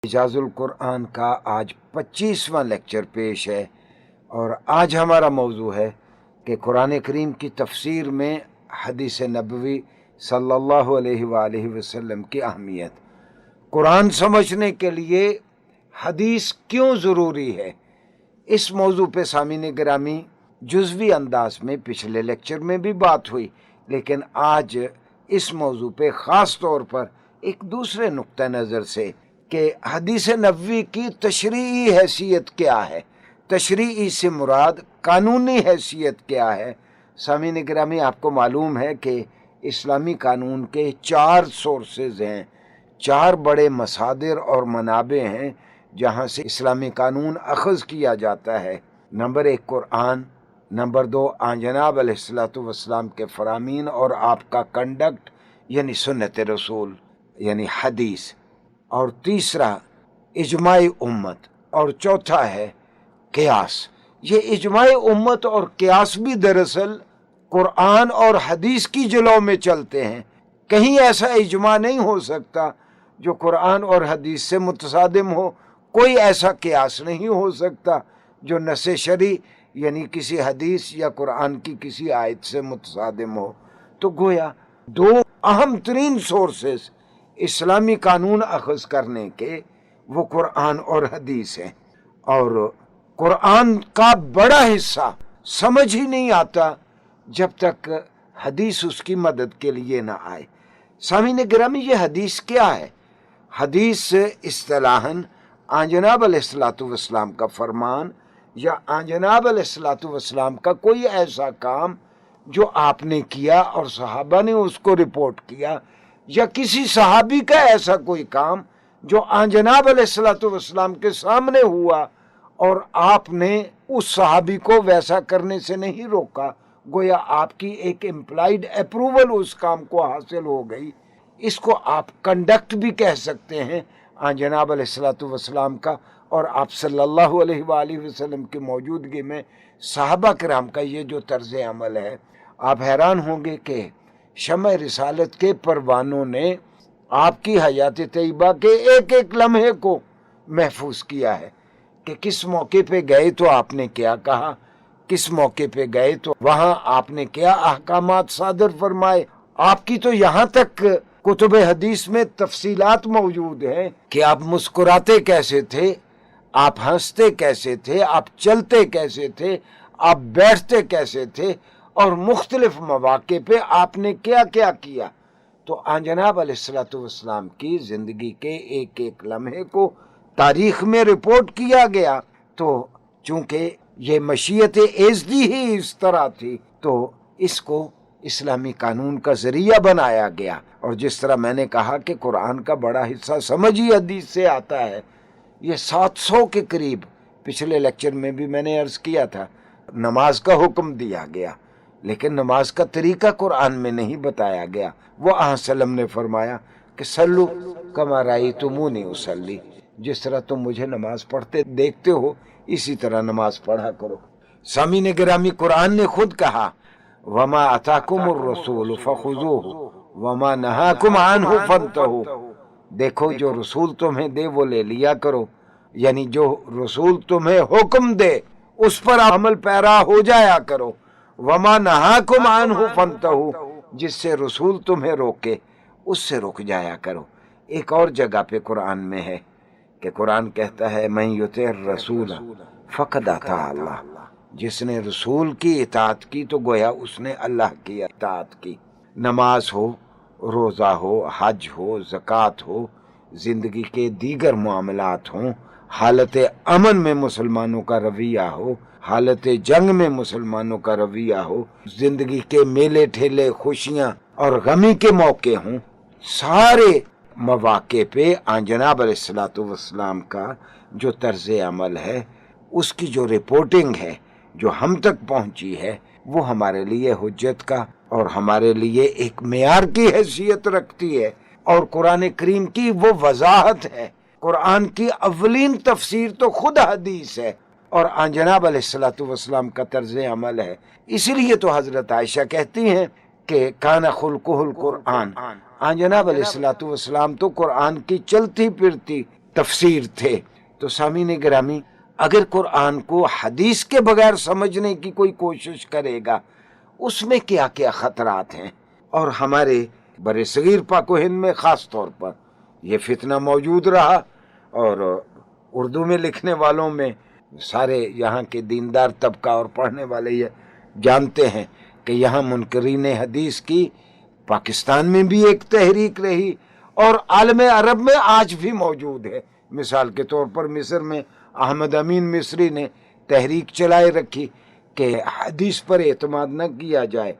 اعجاز القرآن کا آج 25واں لیکچر پیش ہے، اور آج ہمارا موضوع ہے کہ قرآن کریم کی تفسیر میں حدیث نبوی صلی اللہ علیہ وآلہ وسلم کی اہمیت۔ قرآن سمجھنے کے لیے حدیث کیوں ضروری ہے؟ اس موضوع پہ سامعین گرامی جزوی انداز میں پچھلے لیکچر میں بھی بات ہوئی، لیکن آج اس موضوع پہ خاص طور پر ایک دوسرے نقطہ نظر سے کہ حدیث نبوی کی تشریعی حیثیت کیا ہے، تشریعی سے مراد قانونی حیثیت کیا ہے۔ سامعین گرامی، آپ کو معلوم ہے کہ اسلامی قانون کے 4 سورسز ہیں، 4 بڑے مصادر اور منابع ہیں جہاں سے اسلامی قانون اخذ کیا جاتا ہے۔ نمبر 1 قرآن، نمبر 2 آن جناب علیہ الصلوۃ والسلام کے فرامین اور آپ کا کنڈکٹ یعنی سنت رسول یعنی حدیث، اور تیسرا اجماع امت، اور چوتھا ہے قیاس۔ یہ اجماع امت اور قیاس بھی دراصل قرآن اور حدیث کی جلوں میں چلتے ہیں۔ کہیں ایسا اجماع نہیں ہو سکتا جو قرآن اور حدیث سے متصادم ہو، کوئی ایسا قیاس نہیں ہو سکتا جو نص شرعی یعنی کسی حدیث یا قرآن کی کسی آیت سے متصادم ہو۔ تو گویا 2 اہم ترین سورسز اسلامی قانون اخذ کرنے کے وہ قرآن اور حدیث ہیں، اور قرآن کا بڑا حصہ سمجھ ہی نہیں آتا جب تک حدیث اس کی مدد کے لیے نہ آئے۔ سامعین گرامی، یہ حدیث کیا ہے؟ حدیث اصطلاحاً آن جناب علیہ الصلوۃ والسلام کا فرمان یا آن جناب علیہ الصلوۃ والسلام کا کوئی ایسا کام جو آپ نے کیا اور صحابہ نے اس کو رپورٹ کیا، یا کسی صحابی کا ایسا کوئی کام جو آن جناب علیہ الصلوۃ والسلام کے سامنے ہوا اور آپ نے اس صحابی کو ویسا کرنے سے نہیں روکا، گویا آپ کی ایک امپلائیڈ اپروول اس کام کو حاصل ہو گئی۔ اس کو آپ کنڈکٹ بھی کہہ سکتے ہیں آن جناب علیہ الصلوۃ والسلام کا اور آپ صلی اللہ علیہ وآلہ وسلم کی موجودگی میں صحابہ کرام کا یہ جو طرز عمل ہے۔ آپ حیران ہوں گے کہ شمع رسالت کے پروانوں نے آپ کی حیات طیبہ کے ایک ایک لمحے کو محفوظ کیا ہے کہ کس موقع پہ گئے تو آپ نے کیا کہا، کس موقع پہ گئے تو وہاں آپ نے کیا احکامات صادر فرمائے۔ آپ کی تو یہاں تک کتب حدیث میں تفصیلات موجود ہیں کہ آپ مسکراتے کیسے تھے، آپ ہنستے کیسے تھے، آپ چلتے کیسے تھے، آپ بیٹھتے کیسے تھے، اور مختلف مواقع پہ آپ نے کیا کیا کیا۔ تو آن جناب علیہ الصلوۃ والسلام کی زندگی کے ایک ایک لمحے کو تاریخ میں رپورٹ کیا گیا۔ تو چونکہ یہ مشیت ایزدی ہی اس طرح تھی تو اس کو اسلامی قانون کا ذریعہ بنایا گیا، اور جس طرح میں نے کہا کہ قرآن کا بڑا حصہ سمجھ ہی حدیث سے آتا ہے۔ یہ 700 کے قریب پچھلے لیکچر میں بھی میں نے عرض کیا تھا، نماز کا حکم دیا گیا لیکن نماز کا طریقہ قرآن میں نہیں بتایا گیا۔ وہ وسلم نے فرمایا کہ صلو کما رأیتمونی اصلی، جس طرح تم مجھے نماز پڑھتے دیکھتے ہو اسی طرح نماز پڑھا کرو۔ سامعین گرامی، قرآن نے خود کہا وما اتاکم الرسول فخذوہ وما نہاکم عنہ فانتہوا، دیکھو جو رسول تمہیں دے وہ لے لیا کرو، یعنی جو رسول تمہیں حکم دے اس پر عمل پیرا ہو جایا کرو۔ وما نہاکم عنہ فانتہوا، جس سے رسول تمہیں روکے اس سے رک جایا کرو۔ ایک اور جگہ پہ قرآن میں ہے کہ قرآن کہتا ہے من یطع الرسول فقد اطاع اللہ، جس نے رسول کی اطاعت کی تو گویا اس نے اللہ کی اطاعت کی۔ نماز ہو، روزہ ہو، حج ہو، زکوٰۃ ہو، زندگی کے دیگر معاملات ہوں، حالت امن میں مسلمانوں کا رویہ ہو، حالت جنگ میں مسلمانوں کا رویہ ہو، زندگی کے میلے ٹھیلے، خوشیاں اور غمی کے موقع ہوں، سارے مواقع پہ آن جناب علیہ الصلوۃ والسلام کا جو طرز عمل ہے، اس کی جو رپورٹنگ ہے جو ہم تک پہنچی ہے، وہ ہمارے لیے حجت کا اور ہمارے لیے ایک معیار کی حیثیت رکھتی ہے، اور قرآن کریم کی وہ وضاحت ہے۔ قرآن کی اولین تفسیر تو خود حدیث ہے اور آن جناب علیہ الصلوۃ والسلام کا طرز عمل ہے۔ اسی لیے تو حضرت عائشہ کہتی ہیں کہ کان خلقہ القرآن، آن جناب علیہ الصلوۃ والسلام تو قرآن کی چلتی پھرتی تفسیر تھے۔ تو سامعین گرامی، اگر قرآن کو حدیث کے بغیر سمجھنے کی کوئی کوشش کرے گا، اس میں کیا کیا خطرات ہیں، اور ہمارے بر صغیر پاک و ہند میں خاص طور پر یہ فتنہ موجود رہا، اور اردو میں لکھنے والوں میں سارے یہاں کے دیندار طبقہ اور پڑھنے والے یہ جانتے ہیں کہ یہاں منکرین حدیث کی پاکستان میں بھی ایک تحریک رہی، اور عالم عرب میں آج بھی موجود ہے۔ مثال کے طور پر مصر میں احمد امین مصری نے تحریک چلائے رکھی کہ حدیث پر اعتماد نہ کیا جائے۔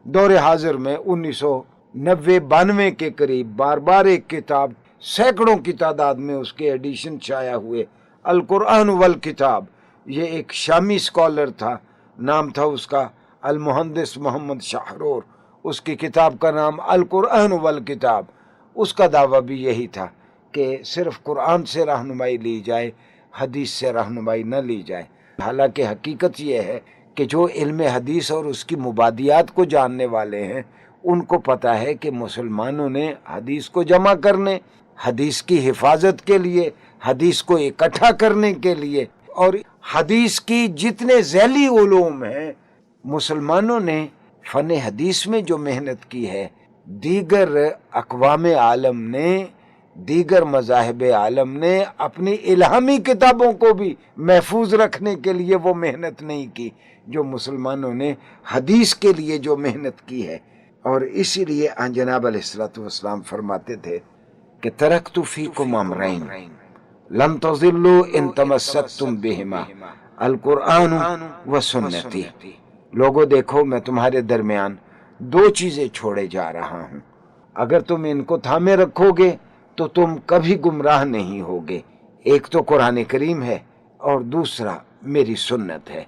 دور حاضر میں 1990-92 کے قریب بار بار ایک کتاب، سینکڑوں کی تعداد میں اس کے ایڈیشن شائع ہوئے، القرآن والکتاب۔ یہ ایک شامی اسکالر تھا، نام تھا اس کا المحدث محمد شاہرور، اس کی کتاب کا نام القرآن والکتاب۔ اس کا دعویٰ بھی یہی تھا کہ صرف قرآن سے رہنمائی لی جائے، حدیث سے رہنمائی نہ لی جائے۔ حالانکہ حقیقت یہ ہے کہ جو علم حدیث اور اس کی مبادیات کو جاننے والے ہیں، ان کو پتہ ہے کہ مسلمانوں نے حدیث کو جمع کرنے، حدیث کی حفاظت کے لیے، حدیث کو اکٹھا کرنے کے لیے، اور حدیث کی جتنے ذیلی علوم ہیں، مسلمانوں نے فن حدیث میں جو محنت کی ہے، دیگر اقوام عالم نے، دیگر مذاہب عالم نے اپنی الہامی کتابوں کو بھی محفوظ رکھنے کے لیے وہ محنت نہیں کی جو مسلمانوں نے حدیث کے لیے جو محنت کی ہے۔ اور اسی لیے جناب علیہ الصلوۃ والسلام فرماتے تھے کہ ترکت فیکم امرین لن تضلوا ان تمسکتم بہما القرآن و سنتی۔ لوگوں دیکھو، میں تمہارے درمیان دو چیزیں چھوڑے جا رہا ہوں، اگر تم ان کو تھامے رکھو گے تو تم کبھی گمراہ نہیں ہوگے۔ ایک تو قرآن کریم ہے اور دوسرا میری سنت ہے۔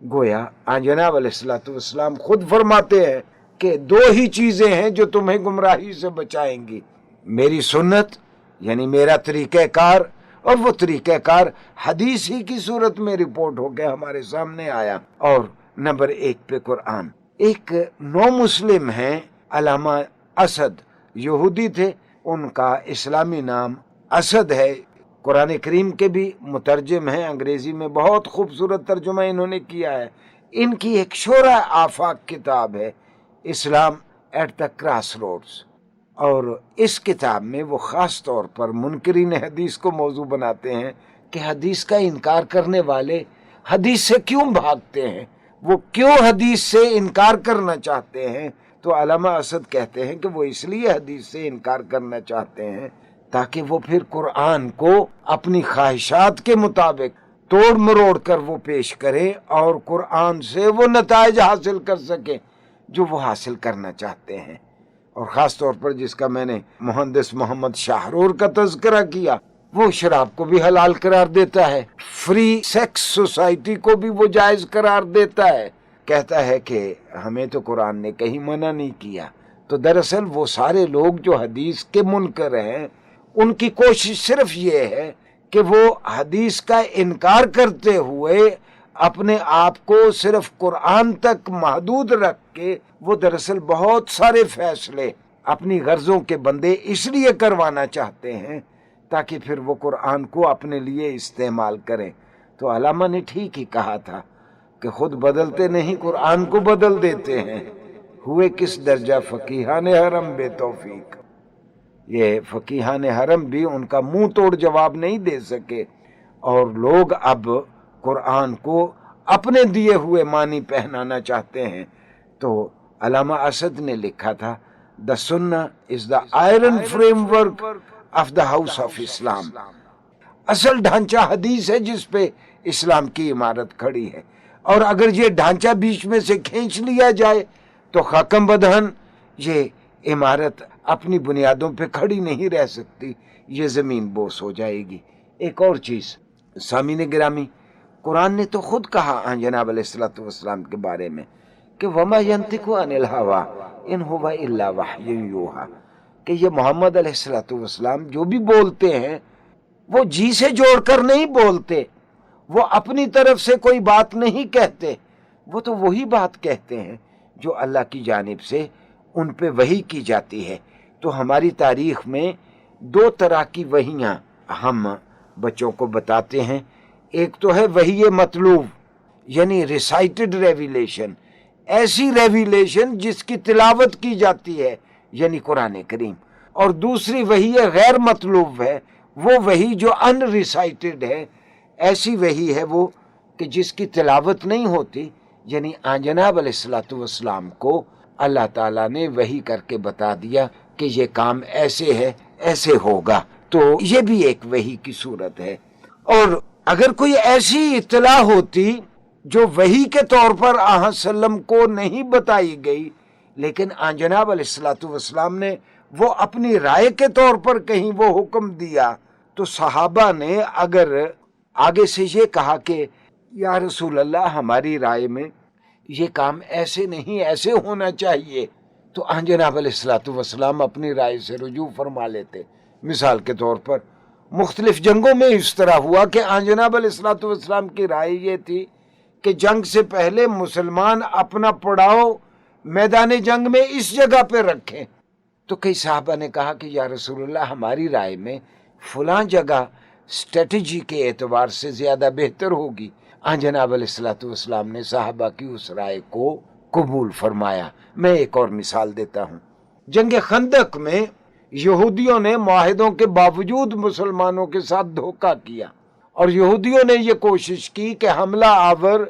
گویا جناب علیہ الصلوۃ والسلام خود فرماتے ہیں کہ دو ہی چیزیں ہیں جو تمہیں گمراہی سے بچائیں گی، میری سنت یعنی میرا طریقہ کار، اور وہ طریقہ کار حدیث ہی کی صورت میں رپورٹ ہو کے ہمارے سامنے آیا، اور نمبر 1 پہ قرآن۔ ایک نو مسلم ہیں علامہ اسد، یہودی تھے، ان کا اسلامی نام اسد ہے، قرآن کریم کے بھی مترجم ہیں، انگریزی میں بہت خوبصورت ترجمہ انہوں نے کیا ہے۔ ان کی ایک شورح آفاق کتاب ہے، اسلام ایٹ دا کراس روڈز، اور اس کتاب میں وہ خاص طور پر منکرین حدیث کو موضوع بناتے ہیں کہ حدیث کا انکار کرنے والے حدیث سے کیوں بھاگتے ہیں، وہ کیوں حدیث سے انکار کرنا چاہتے ہیں۔ تو علامہ اسد کہتے ہیں کہ وہ اس لیے حدیث سے انکار کرنا چاہتے ہیں تاکہ وہ پھر قرآن کو اپنی خواہشات کے مطابق توڑ مروڑ کر وہ پیش کریں، اور قرآن سے وہ نتائج حاصل کر سکیں جو وہ حاصل کرنا چاہتے ہیں۔ اور خاص طور پر جس کا میں نے محدث محمد شاہرور کا تذکرہ کیا، وہ شراب کو بھی حلال قرار دیتا ہے، فری سیکس سوسائٹی کو بھی وہ جائز قرار دیتا ہے، کہتا ہے کہ ہمیں تو قرآن نے کہیں منع نہیں کیا۔ تو دراصل وہ سارے لوگ جو حدیث کے منکر ہیں، ان کی کوشش صرف یہ ہے کہ وہ حدیث کا انکار کرتے ہوئے اپنے آپ کو صرف قرآن تک محدود رکھ کے وہ دراصل بہت سارے فیصلے اپنی غرضوں کے بندے اس لیے کروانا چاہتے ہیں تاکہ پھر وہ قرآن کو اپنے لیے استعمال کریں۔ تو علامہ نے ٹھیک ہی کہا تھا کہ خود بدلتے نہیں، قرآن کو بدل دیتے ہیں۔ ہوئے کس درجہ فقیہان حرم بے توفیق، یہ فقیہان حرم بھی ان کا منہ توڑ جواب نہیں دے سکے، اور لوگ اب قرآن کو اپنے دیے ہوئے معنی پہنانا چاہتے ہیں۔ تو علامہ اسد نے لکھا تھا، The Sunnah is the iron framework of the house of Islam۔ اصل ڈھانچہ حدیث ہے جس پہ اسلام کی عمارت کھڑی ہے، اور اگر یہ ڈھانچہ بیچ میں سے کھینچ لیا جائے تو خاکم بدہن یہ عمارت اپنی بنیادوں پہ کھڑی نہیں رہ سکتی، یہ زمین بوس ہو جائے گی۔ ایک اور چیز سامعین گرامی، قرآن نے تو خود کہا جناب علیہ الصلوۃ والسلام کے بارے میں کہ وما ينطق عن الهوى ان هو الا وحی یوحی، کہ یہ محمد علیہ الصلوۃ والسلام جو بھی بولتے ہیں وہ جی سے جوڑ کر نہیں بولتے، وہ اپنی طرف سے کوئی بات نہیں کہتے، وہ تو وہی بات کہتے ہیں جو اللہ کی جانب سے ان پہ وحی کی جاتی ہے۔ تو ہماری تاریخ میں دو طرح کی وحیاں ہم بچوں کو بتاتے ہیں. ایک تو ہے وحی مطلوب یعنی ریسائٹڈ ریویلیشن، ایسی ریویلیشن جس کی تلاوت کی جاتی ہے یعنی قرآن کریم. اور دوسری وحی غیر مطلوب ہے، وہ وحی جو ان ریسائٹڈ ہے، ایسی وحی ہے وہ کہ جس کی تلاوت نہیں ہوتی، یعنی جناب علیہ الصلوۃ والسلام کو اللہ تعالیٰ نے وحی کر کے بتا دیا کہ یہ کام ایسے ہے، ایسے ہوگا. تو یہ بھی ایک وحی کی صورت ہے. اور اگر کوئی ایسی اطلاع ہوتی جو وحی کے طور پر آن سلم کو نہیں بتائی گئی، لیکن جناب علیہ الصلوۃ والسلام نے وہ اپنی رائے کے طور پر کہیں وہ حکم دیا، تو صحابہ نے اگر آگے سے یہ کہا کہ یا رسول اللہ ہماری رائے میں یہ کام ایسے نہیں ایسے ہونا چاہیے، تو جناب علیہ الصلوۃ والسلام اپنی رائے سے رجوع فرما لیتے. مثال کے طور پر مختلف جنگوں میں اس طرح ہوا کہ جناب علیہ الصلوۃ والسلام کی رائے یہ تھی کہ جنگ سے پہلے مسلمان اپنا پڑاؤ میدان جنگ میں اس جگہ پہ رکھیں. تو کئی صحابہ نے کہا کہ یا رسول اللہ ہماری رائے میں فلاں جگہ اسٹریٹجی کے اعتبار سے زیادہ بہتر ہوگی. جناب علیہ الصلوۃ والسلام نے صحابہ کی اس رائے کو قبول فرمایا. میں ایک اور مثال دیتا ہوں. جنگ خندق میں یہودیوں نے معاہدوں کے باوجود مسلمانوں کے ساتھ دھوکہ کیا، اور یہودیوں نے یہ کوشش کی کہ حملہ آور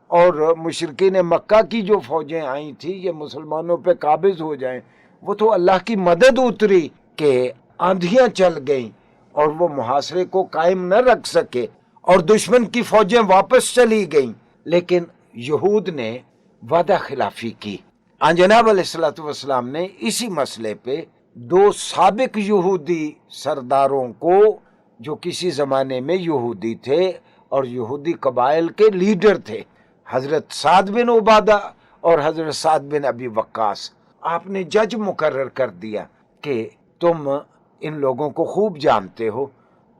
اور مشرکین مکہ کی جو فوجیں آئی تھیں یہ مسلمانوں پہ قابض ہو جائیں. وہ تو اللہ کی مدد اتری کہ آندھیاں چل گئیں اور وہ محاصرے کو قائم نہ رکھ سکے اور دشمن کی فوجیں واپس چلی گئیں. لیکن یہود نے وعدہ خلافی کی. جناب علیہ الصلوۃ والسلام نے اسی مسئلے پہ دو سابق یہودی سرداروں کو جو کسی زمانے میں یہودی تھے اور یہودی قبائل کے لیڈر تھے، حضرت سعد بن عبادہ اور حضرت سعد بن ابی وقاص، آپ نے جج مقرر کر دیا کہ تم ان لوگوں کو خوب جانتے ہو،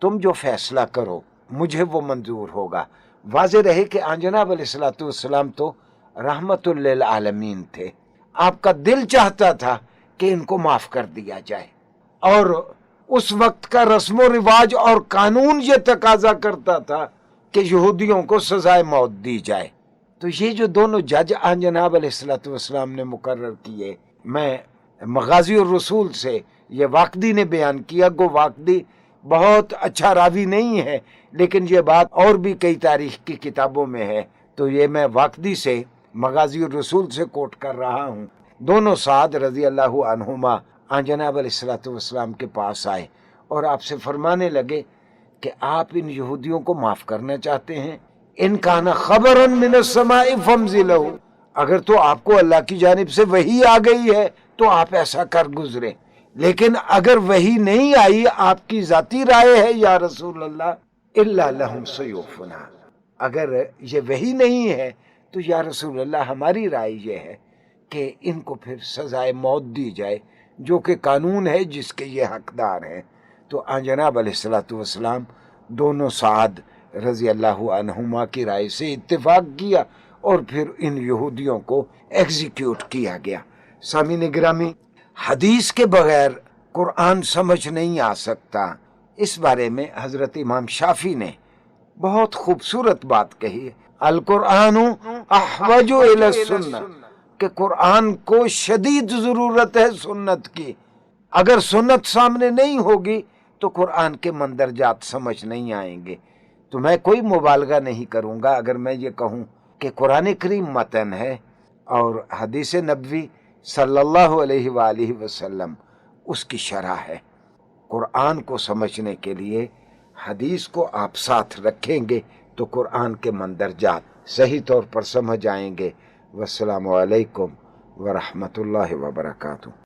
تم جو فیصلہ کرو مجھے وہ منظور ہوگا. واضح رہے کہ جناب علیہ الصلوۃ والسلام تو رحمت للعالمین تھے. آپ کا دل چاہتا تھا کہ ان کو معاف کر دیا جائے، اور اس وقت کا رسم و رواج اور قانون یہ تقاضا کرتا تھا کہ یہودیوں کو سزائے موت دی جائے. تو یہ جو دونوں جج جناب علیہ الصلوۃ والسلام نے مقرر کیے، میں مغازی الرسول سے یہ واقدی نے بیان کیا. گو واقدی بہت اچھا راوی نہیں ہے، لیکن یہ بات اور بھی کئی تاریخ کی کتابوں میں ہے، تو یہ میں واقدی سے مغازی الرسول سے کوٹ کر رہا ہوں. دونوں سعد رضی اللہ عنہما جناب علیہ الصلوۃ والسلام کے پاس آئے اور آپ سے فرمانے لگے کہ آپ ان یہودیوں کو معاف کرنا چاہتے ہیں. ان کان خبرا من السماء فامضلہ، اگر تو آپ کو اللہ کی جانب سے وحی آ گئی ہے تو آپ ایسا کر گزرے، لیکن اگر وحی نہیں آئی، آپ کی ذاتی رائے ہے یا رسول اللہ الا لہم سیوفنا، اگر یہ وحی نہیں ہے تو یا رسول اللہ ہماری رائے یہ ہے کہ ان کو پھر سزائے موت دی جائے، جو کہ قانون ہے جس کے یہ حقدار ہیں. تو جناب علیہ الصلوۃ والسلام دونوں سعد رضی اللہ عنہما کی رائے سے اتفاق کیا اور پھر ان یہودیوں کو ایگزیکیوٹ کیا گیا. سامعین گرامی، حدیث کے بغیر قرآن سمجھ نہیں آ سکتا. اس بارے میں حضرت امام شافعی نے بہت خوبصورت بات کہی ہے، القرآن احوج الی السنہ، کہ قرآن کو شدید ضرورت ہے سنت کی. اگر سنت سامنے نہیں ہوگی تو قرآن کے مندرجات سمجھ نہیں آئیں گے. تو میں کوئی مبالغہ نہیں کروں گا اگر میں یہ کہوں کہ قرآن کریم متن ہے اور حدیث نبوی صلی اللہ علیہ وآلہ وسلم اس کی شرح ہے. قرآن کو سمجھنے کے لیے حدیث کو آپ ساتھ رکھیں گے تو قرآن کے مندرجات صحیح طور پر سمجھ آئیں گے. والسلام علیکم ورحمۃ اللہ وبرکاتہ.